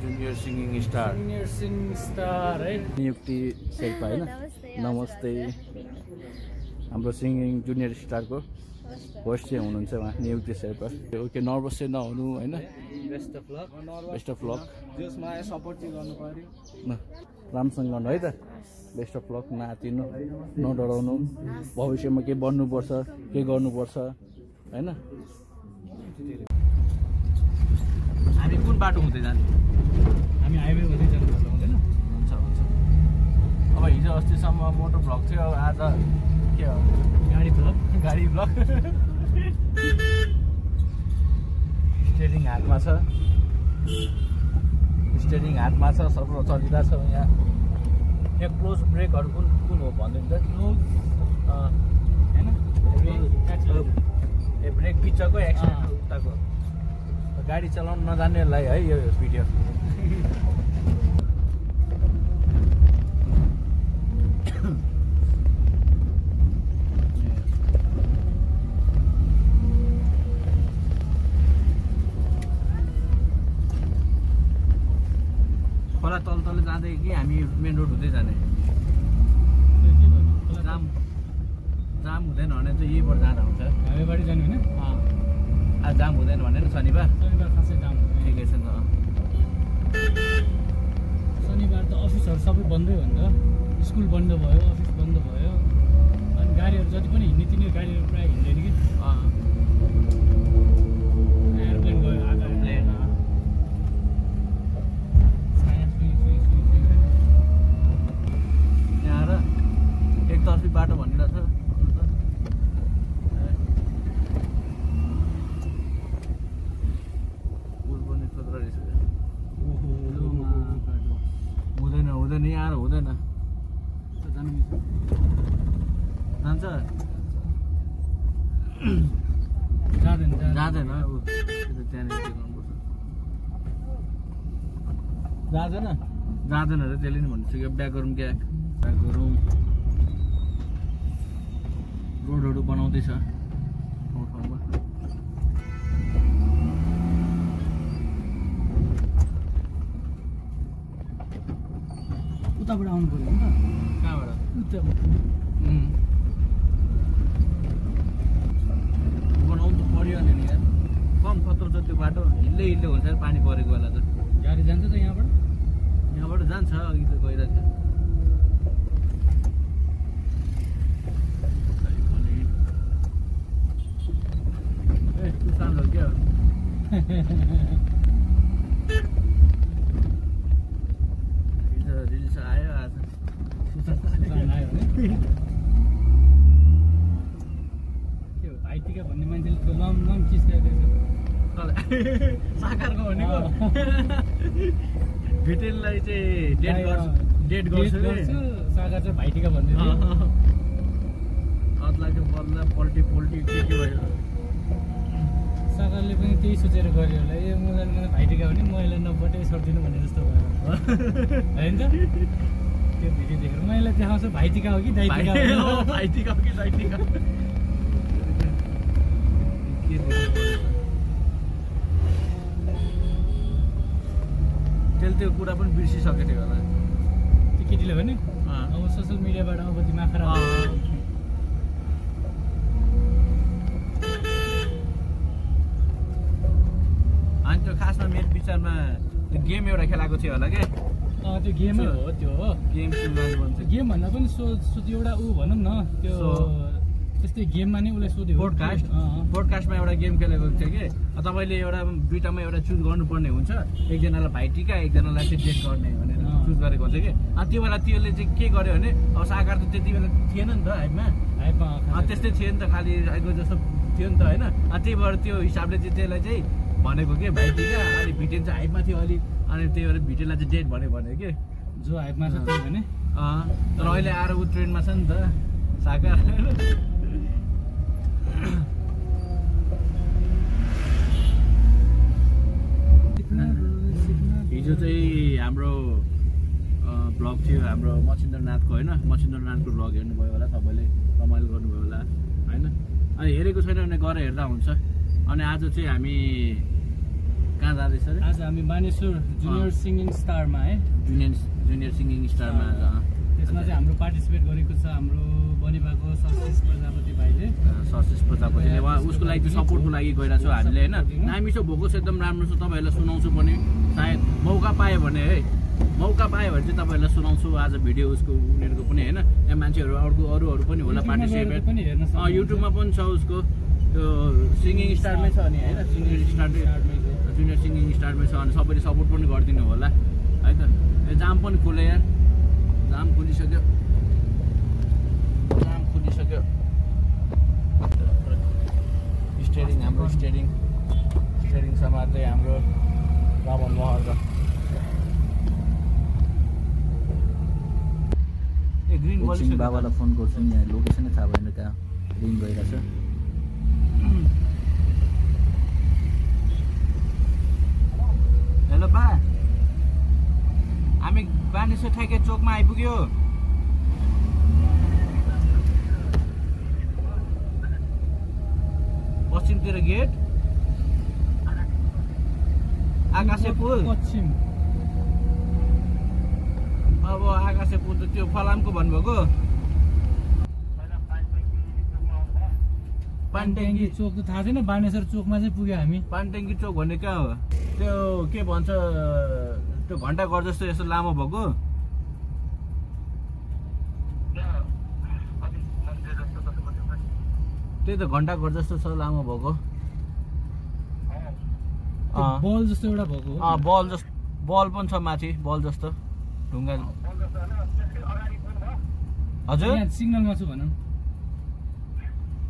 Junior singing star है नियुक्ति शेर्पा हैन नमस्ते हाम्रो सिंगिङ जुनियर स्टारको होस्ट चाहिँ हुनुहुन्छ उहाँ नियुक्ति शेर्पा ओके नर्भस चाहिँ नहुनु हैन बेस्ट अफ लक जसमा सपोर्ट चाहिँ गर्नु पर्यो न राम्रोसँग गर्नु है त बेस्ट अफ लक नआतिनु नडराउनु भविष्यमा के बन्नुपर्छ के गर्नुपर्छ हैन हामी कुन बाटो हुँदै जाने हामी हाइवे हुँदै जानुपर्छ हुँदैन हुन्छ अब हिजो अस्तिसम्म मोटो भ्लग थियो अब आज के हो गाडी भ्लग स्टेरिङ हातमा छ सबै चलिरहेछ यहाँ क्लोज ब्रेकहरू कुन हो भनिदिनु त होइन ब्रेक बिचको एक्सिडेन्ट उताको गाडी चलाउन नजान्नेलाई है यो भिडियो खोला तल जाँदै कि हामी मेन रोड हुँदै जाने जाम हुँदैन भने चाहिँ यहीबाट जाँदा हुन्छ हाइवेबाट जाने होइन आज जाम हुँदैन भने शनिबार खासै जाम ठिकै छ नि शनिबार त अफिसहरू सबै बन्दै हो नि त स्कुल बन्द भयो अफिस बन्द भयो अनि गाडीहरू जति पनि हिँड्ने तिनीहरू गाडीहरू प्रायः हिँड्दैन कि एयरप्लेन गयो आधा प्लेन यहाँ आएर एकतर्फी बाटो भनिरहेको छ हुँदैन यहाँ आएर हुँदैन जान्छ जाँदैन त्यहाँनिर जाँदैन अरे त्यसले नि भनिसक्यो ब्याक गरौँ क्या ब्याक गरौँ रोडहरू बनाउँदैछ ठाउँ ठाउँमा उताबाट आउनु पर्यो नि त कहाँबाट बनाउनु त पर्यो नि यार कम खतरो छ त्यो बाटो हिल्लै हुन्छ पानी परेको बेला त गाडी जान्छ त यहाँबाट जान्छ अघि त गइरहेको थियो सानो क्या रिल्स आयो आज के हो भाइटिका भन्ने मान्छेले त्यो लम चिस्काइरहेछ साकारको भनेको भिटेललाई चाहिँ डेट गर्छु साकार चाहिँ भाइटिका भन्दै अदलाको बदला पल्टी के भयो साकारले पनि त्यही सोचेर गर्यो होला ए मलाई भाइटिका भने मैले नपटे सक्दिनँ भने जस्तो भयो होइन त त्यो भिडियो देखेर मैले देखाउँछु भाइटिका हो कि दाइटिका भाइटिका हो कि दाइटिका त्यसले त्यो कुरा पनि बिर्सिसकेको थियो होला त्यो केटीले भने अब सोसियल मिडियाबाट अब दिमाग खराब अनि त्यो खासमा मेरो विचारमा त्यो गेम एउटा खेलाएको थियो होला क्या त्यो गेमै हो त्यो हो गेम भन्छ गेम भन्दा पनि एउटा ऊ भनौँ न त्यो त्यस्तै गेममा नै उसले सोध्यो पोडकास्टमा एउटा गेम खेलेको थियो कि तपाईँले दुइटामा एउटा चुज गर्नुपर्ने हुन्छ एकजनालाई भाइटिका एकजनालाई चाहिँ डेट गर्ने भनेर चुज गरेको हुन्छ कि त्यो बेला त्यसले चाहिँ के गर्यो भने अब साकार त त्यति बेला थिएन नि त हाइपमा त्यस्तै थियो नि त खालि आएको जस्तो थियो नि त होइन त्यही भएर त्यो हिसाबले चाहिँ त्यसलाई चाहिँ भनेको के भाइटिका अनि भिटेन चाहिँ हाइपमा थियो अलिक अनि त्यही भएर भिटेनलाई चाहिँ डेट भन्यो कि जो हाइपमा छ त्यही भने तर अहिले आएर ऊ ट्रेनमा छ नि त साकार हिजो चाहिँ हाम्रो भ्लग थियो हाम्रो मच्छिन्द्रनाथको होइन मच्छिन्द्रनाथको भ्लग हेर्नुभयो होला सबैले रमाइलो गर्नुभयो होला होइन अनि हेरेको छैन भने गएर हेर्दा हुन्छ अनि आज चाहिँ हामी कहाँ जाँदैछ अरे? आज हामी बानेश्वर जुनियर सिङ्गिङ स्टारमा है, जुनियर सिङ्गिङ स्टारमा आज। त्यसमा चाहिँ हाम्रो पार्टिसिपेट गरेको छ हाम्रो बनिपाको सशिष प्रजापति भाइले। सशिष प्रजापतिले उहाँ उसको लागि त्यो सपोर्टको लागि गइरहेको छौँ हामीले होइन। नामी छ भोकस एकदम राम्रो छ, तपाईँहरूलाई सुनाउँछु पनि सायद मौका पायो भने है, मौका पायो भने चाहिँ तपाईँहरूलाई सुनाउँछु आज भिडियो उसको उनीहरूको पनि होइन। यहाँ मान्छेहरू अरूहरू पनि होला पार्टिसिपेट, युट्युबमा पनि छ उसको त्यो सिङ्गिङ स्टारमै छ नि होइन, जुनियर सिङ्गिङ स्टारमै छ अनि सबैले सपोर्ट पनि गरिदिनु होला है त। यो जाम पनि खुल्यो यार, जाम खुलिसक्यो, जाम खुलिसक्यो। स्टेरिङ हाम्रो स्टेरिङ समात्दै हाम्रो रावण महल ए ग्रिन एकछिन बाबालाई फोन गर्छु नि, यहाँ लोकेसनै थाहा भएन कहाँ रिङ गइरहेछ। हेलो बा, हामी बानेश्वर ठ्याके चोकमा आइपुग्यो। पश्चिमतिर गेट, आकाशे पुल पश्चिम। अब आकाशे पुल त त्यो फलामको भन्नुभएको पानट्याङ्गी चोक त थाहा छैन, बानेश्वर चोकमा चाहिँ पुग्यो हामी। पानट्याङ्गी चोक भन्ने कहाँ हो? त्यो के भन्छ त्यो घन्टाघर जस्तो यस्तो लामो भएको त्यही त घन्टाघर जस्तो छ लामो भएको। बल जस्तो एउटा भएको हो। बल पनि छ माथि, बल जस्तो ढुङ्गा। हजुर यहाँ सिग्नलमा छु भनौँ।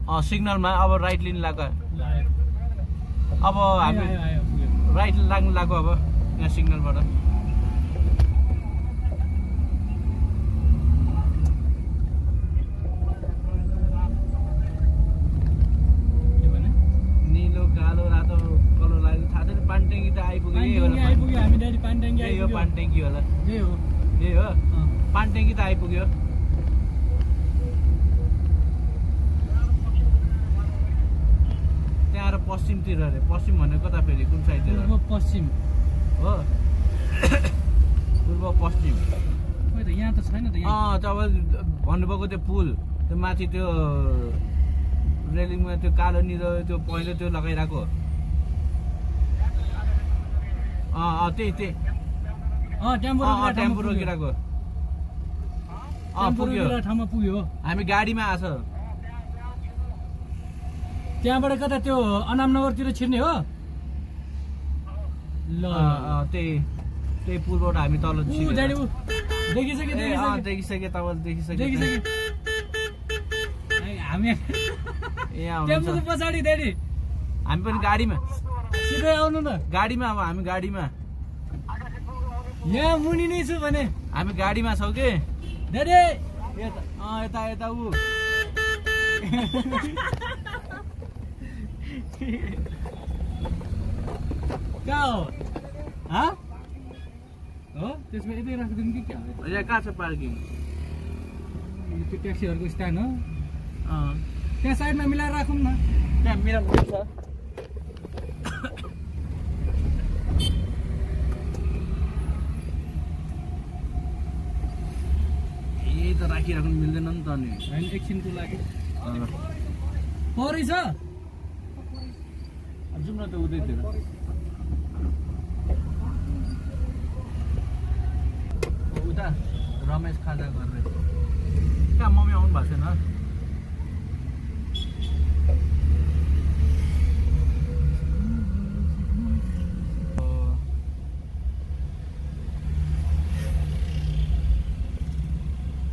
सिग्नलमा अब राइट लिन लाग्यो, अब हामी राइट लाग्नु लाग्यो अब यहाँ सिग्नलबाट। निलो कालो रातो कलर लाग्यो थाहा छैन। पानट्याङ्गी त आइपुग्यो, हामी डाइरेक्ट पानट्याङ्गी यही हो पानट्याङ्गी होला, यही हो पानट्याङ्गी त आइपुग्यो। त्यहाँ र पश्चिमतिर अरे, पश्चिम भनेको कता फेरि कुन साइडतिर? पश्चिम हो पूर्व पश्चिम। यहाँ त छैन त। तपाईँ भन्नुभएको त्यो पुल त्यो माथि त्यो रेलिङमा त्यो कालो निलो त्यो पहिलो त्यो लगाइरहेको त्यही टेम्पो रोकिरहेको पुग्यो, ठाउँमा पुग्यो। हामी गाडीमा आछ। त्यहाँबाट कता त्यो अनामनगरतिर छिर्ने हो? ल त्यही पुलबाट हामी तल देखिसक्यो देखिसके तपाईँले देखिसके हामी पछाडि दाइ हामी पनि गाडीमा सिधै आउनु न। गाडीमा अब हामी गाडीमा यहाँ मुनि नै छु भने हामी गाडीमा छौँ कि दाइ। यता यता ऊ कहाँ हो? त्यसमा यतै राखिदिनु कि क्या हो? यहाँ कहाँ छ पार्किङ? त्यो ट्याक्सीहरूको स्ट्यान्ड हो, त्यहाँ साइडमा मिलाएर राखौँ न। त्यहाँ मिलाउनु छ। यही त राखिराख्नु मिल्दैन नि त नि। हामी एकछिनको लागि परेछ जाउँ न त उतैतिर। उता रमेश खाजा गरेर कहाँ मम्मी आउनु भएको छैन?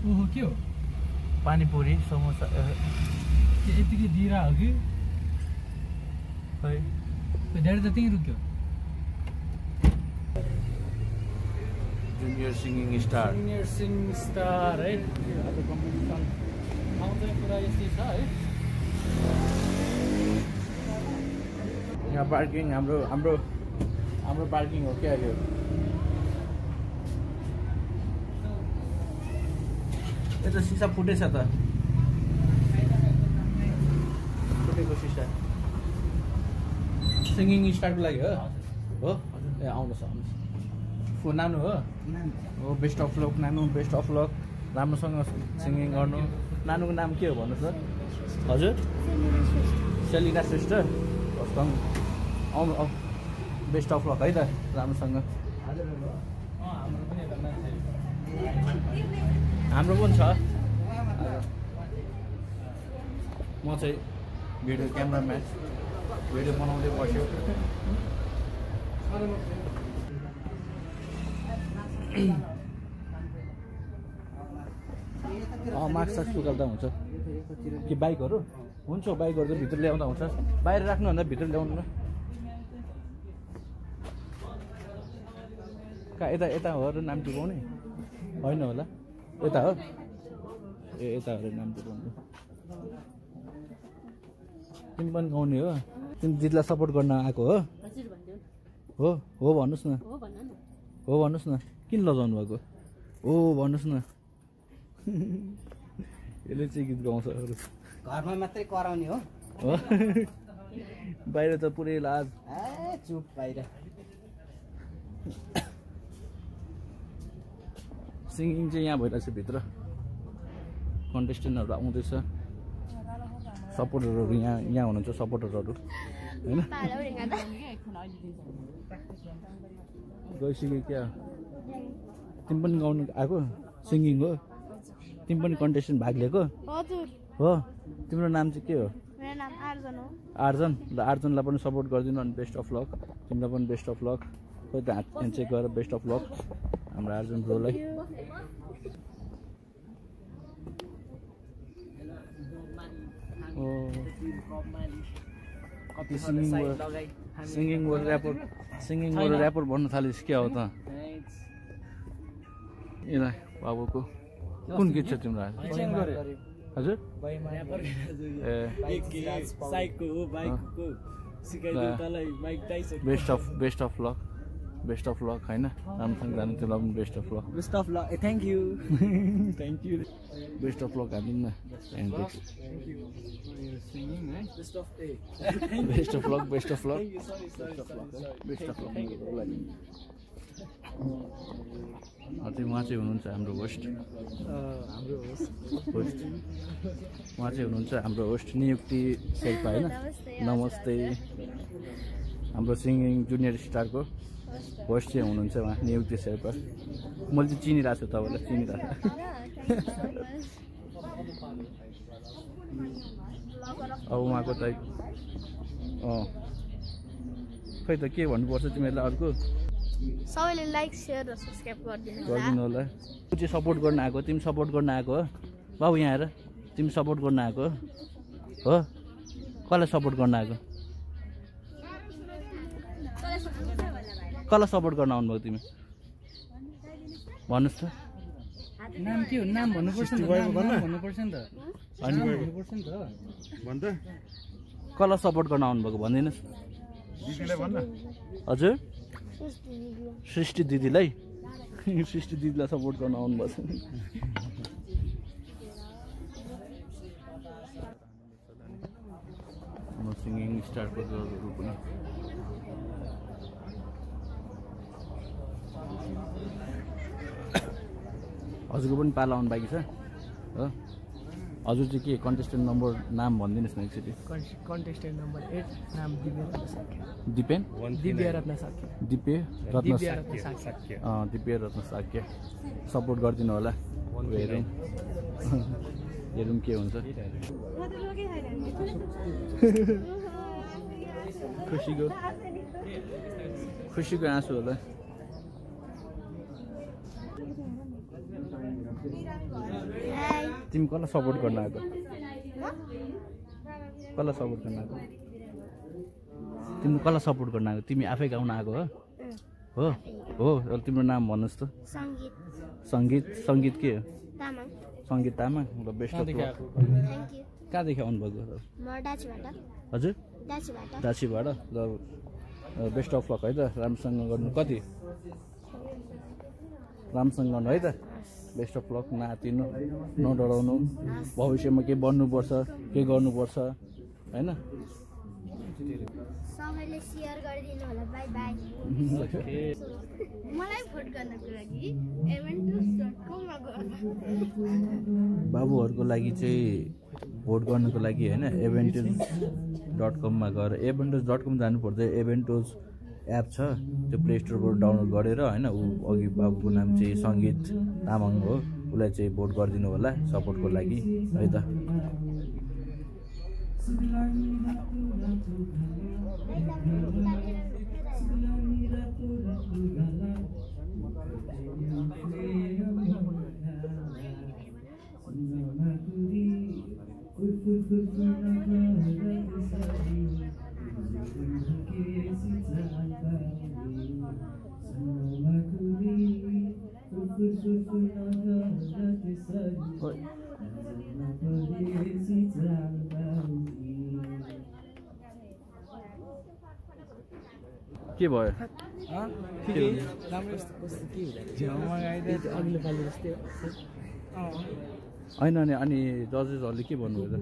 ओहो के हो? पानीपुरी समोसा यतिकै दिइरा हो कि खै धेरै त त्यहीँ रुक्यो। जुनियर सिङ्गिङ स्टार है। आज कम्पिटिसन ठाउँ चाहिँ पुरा यस्तै छ है। यहाँ पार्किङ हाम्रो पार्किङ हो क्या यो? यता सिसा फुटेछ त, फुटेको सिसा। सिङ्गिङ स्टारको लागि हो? हो ए आउनुहोस् नानु हो हो बेस्ट अफ लक नानु बेस्ट अफ लक राम्रोसँग सिङ्गिङ गर्नु नानुको नाम के हो भन्नुहोस् त हजुर सेलिना श्रेष्ठ आउनु बेस्ट अफ लक है त राम्रोसँग हाम्रो पनि छ म चाहिँ भिडियो क्यामेराम्यान भिडियो बनाउँदै बस्यो मार्क्स साक्स पुगाल्दा हुन्छ कि बाइकहरू हुन्छ बाइकहरू चाहिँ भित्र ल्याउँदा हुन्छ बाहिर राख्नुभन्दा भित्र ल्याउनु न कहाँ यता यता हो र नाम टिपाउने होइन होला यता हो ए यता हो र नाम टिपाउनु तिमी पनि गाउने हो तिमी दिदीलाई सपोर्ट गर्न आएको हो हो हो भन्नुहोस् न हो भन्नुहोस् न किन लजाउनु भएको हो भन्नुहोस् न यसले चाहिँ गीत गाउँछ अरू घरमा मात्रै कराउने हो बाहिर त पुरै लाज चुप बाहिर सिङ्गिङ चाहिँ यहाँ भइरहेछ भित्र कन्टेस्टेन्टहरू आउँदैछ सपोर्टरहरू यहाँ हुनुहुन्छ सपोर्टरहरू होइन गइसक्यो क्या तिमी पनि गाउनु आएको सिङ्गिङ हो तिमी पनि कन्टेस्टेन्ट भाग लिएको हो तिम्रो नाम चाहिँ के हो आर्जन ल आर्जनलाई पनि सपोर्ट गरिदिनु अनि बेस्ट अफ लक तिमीलाई पनि बेस्ट अफ लक खोइ त हात चेक गरेर बेस्ट अफ लक हाम्रो आर्जन ब्रोलाई कति सिङ्गिङ वर्ल्ड ऱ्यापर भन्न थालिस् क्या हो त यसलाई बाबुको कुन गीत छ तिम्रो हजुर बेस्ट अफ लक होइन राम्रोसँग जानु त्यसलाई पनि best of lock thank you best of lock हालिदिनु न best of lock best of उहाँ चाहिँ हुनुहुन्छ हाम्रो होस्ट उहाँ चाहिँ हुनुहुन्छ हाम्रो होस्ट नियुक्ति शेर्पा होइन नमस्ते हाम्रो सिङ्गिङ जुनियर स्टारको होस्ट चाहिँ हुनुहुन्छ उहाँ नियुक्ति शेर्पा मैले चाहिँ चिनिरहेको छु तपाईँलाई चिनिरहेको अब उहाँको त खै त के भन्नुपर्छ तिमीहरूलाई अर्को सबैले लाइक शेयर र सब्स्क्राइब गरिदिनु होला तँ चाहिँ सपोर्ट गर्न आएको तिमी सपोर्ट गर्न आएको हो बाबु यहाँ आएर तिमी सपोर्ट गर्न आएको हो कसलाई सपोर्ट गर्न आएको कसलाई सपोर्ट गर्न आउनुभयो तिमी भन्नुहोस् त नाम के हो नाम भन्नुपर्छ नि भन्नुपर्छ नि त कसलाई सपोर्ट गर्न आउनुभएको भनिदिनुहोस् हजुर सृष्टि दिदीलाई सपोर्ट गर्न आउनुभएको छ सिङ्गिङ स्टारको जजहरू पनि हजुरको पनि पाला आउनु बाँकी छ हो हजुर चाहिँ के कन्टेस्टेन्ट नम्बर नाम भनिदिनुहोस् न एकचोटि कन्टेस्टेन्ट नम्बर 8 नाम दिपे रत्न साक्य दिव्य रत्न साक्य सपोर्ट गरिदिनु होला हेरौँ के हुन्छ खुसीको आँसु होला तिमी कसलाई सपोर्ट गर्न आएको तिमी आफै गाउन आएको हो तिम्रो नाम भन्नुहोस् त सङ्गीत के हो सङ्गीत तामाङ ल बेस्ट अफ लक कहाँदेखि आउनुभएको हजुर दाछीबाट ल बेस्ट अफ लक है त राम्रोसँग गर्नु कति राम्रोसँग गर्नु है त बेस्ट अफ लक नातिनु नडराउनु भविष्यमा के बन्नुपर्छ के गर्नुपर्छ होइन सबैले सेयर गरिदिनु होला बाई बाई मलाई भोट गर्नको लागि eventus.com मा गएर बाबुहरूको लागि चाहिँ भोट गर्नुको लागि होइन eventus.com मा गएर eventus.com जानु पर्दैन eventus एप छ त्यो प्ले स्टोरबाट डाउनलोड गरेर होइन ऊ अघि बाबुको नाम चाहिँ सङ्गीत तामाङ हो उसलाई चाहिँ भोट गरिदिनु होला सपोर्टको लागि है त के भयो राम्रो कस्तो के हुँदैन अघिल्लो पालि जस्तै होइन अनि जजेसहरूले के भन्नुभयो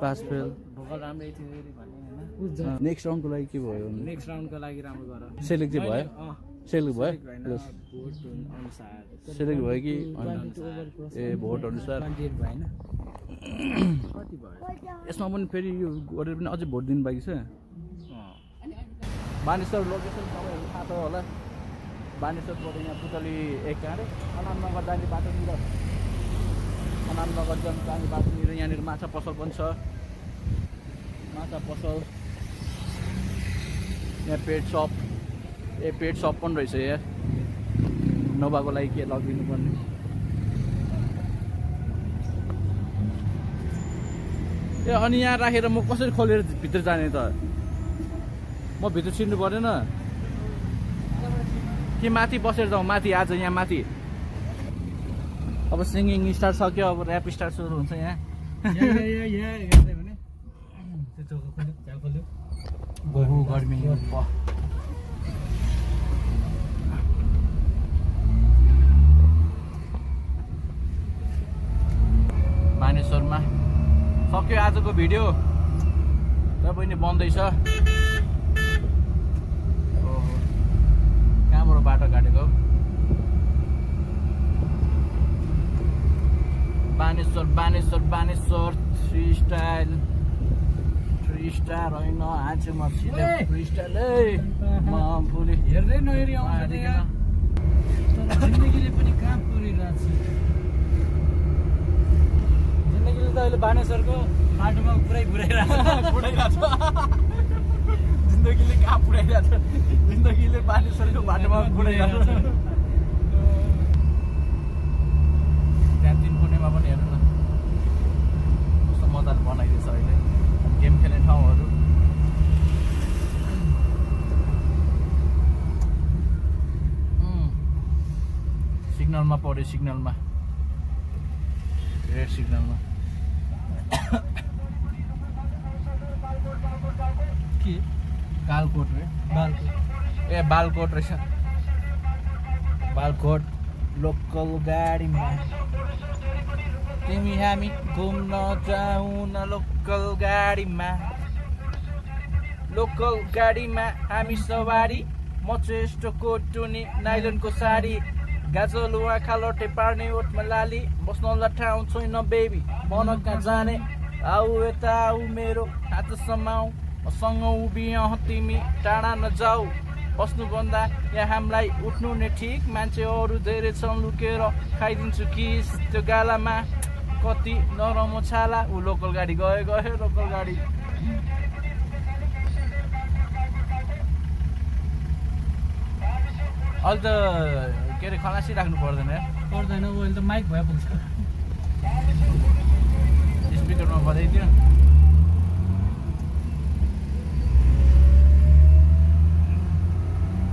पास फेल भोकल राम्रै थियो अरे भन्ने होइन नेक्स्ट राउन्डको लागि के भयो नेक्स्ट राउन्डको लागि राम्रो गर सेलेक्ट चाहिँ भयो सेलेक्ट भयो भोट अनुसार सेलेक्ट भयो कि ए भोट अनुसार 28 भएन कति भयो यसमा पनि फेरि यो गरेर पनि अझै भोट दिनु बाँकी छ बानेश्वर लोकेसन तपाईँहरू थाहा छ होला बानेश्वरबाट यहाँ पुतली एक कहाँ अरे अनामनगर जाने बाटोतिर अनामनगर जाने बाटोतिर यहाँनिर माछा पसल पनि छ माछा पसल यहाँ पेट सप पेट सप पनि रहेछ यहाँ नोभाको लागि के लगिदिनु पर्ने ए अनि यहाँ राखेर म कसरी खोलेर भित्र जाने त म भित्र छिर्नु परेन कि माथि बसेर जाउँ माथि आज यहाँ माथि अब सिङ्गिङ स्टार्ट सक्यो अब ऱ्याप स्टार्ट सुरु हुन्छ यहाँ बहु गर्मी बानेश्वरमा सक्यो आजको भिडियो र पनि बन्दैछ कहाँबाट बाटो काटेको बानेश्वर बानेश्वर बानेश्वर थ्री स्टार होइन आँचुमा सिधै थ्री स्टार म फुले हेर्दै नहेरी आउँछ जिन्दगीले पनि काम गरिरहेको छ जिन्दगीले त अहिले बानेश्वरको बाटोमा पुरै पुऱ्याइरहेको छ जिन्दगीले कहाँ पुऱ्याइरहेको छ जिन्दगीले बानेश्वरको बाटोमा पुऱ्याइरहेको छ त्यहाँ तिनकुनेमा पनि हेर्नु न कस्तो मजाले बनाइदिएछ अहिले गेम खेल्ने ठाउँहरू सिग्नलमा पऱ्यो सिग्नलमा रेड सिग्नलमा के कालकोट रे बालकोट ए बालकोट रहेछ बालकोट लोकल गाडीमा तिमी हामी घुम्न जाउँ न लोकल गाडीमा हामी सवारी म चेष्ट कोटुनी नाइलनको साडी गाजल आँखा लटे पार्ने ओठमा लाली बस्नलाई ठाउँ छैन बेबी मन कहाँ जाने आऊ यता आऊ मेरो हात समाऊ मसँग उभियौ तिमी टाढा नजाऊ बस्नुभन्दा यहाँ हामीलाई उठ्नु नै ठिक मान्छे अरू धेरै छन् लुकेर खाइदिन्छु किस त्यो गालामा कति नरम छाला ऊ लोकल गाडी गयो लोकल गाडी अहिले त के अरे खलासी राख्नु पर्दैन पर्दैन अहिले त माइक भए पुग्छ स्पिकरमा बजाइदियो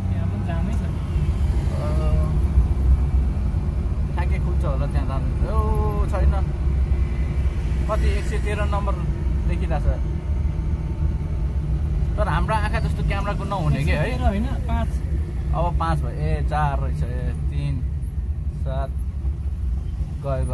त्यहाँ पनि जामै छ ठ्याक्कै खुल्छ होला त्यहाँ जानु ओ छैन कति 113 नम्बर देखिरहेछ तर हाम्रो आँखा जस्तो क्यामेराको नहुने के है होइन 5 अब 5 भयो ए 4 रहेछ ए 3 7 गयो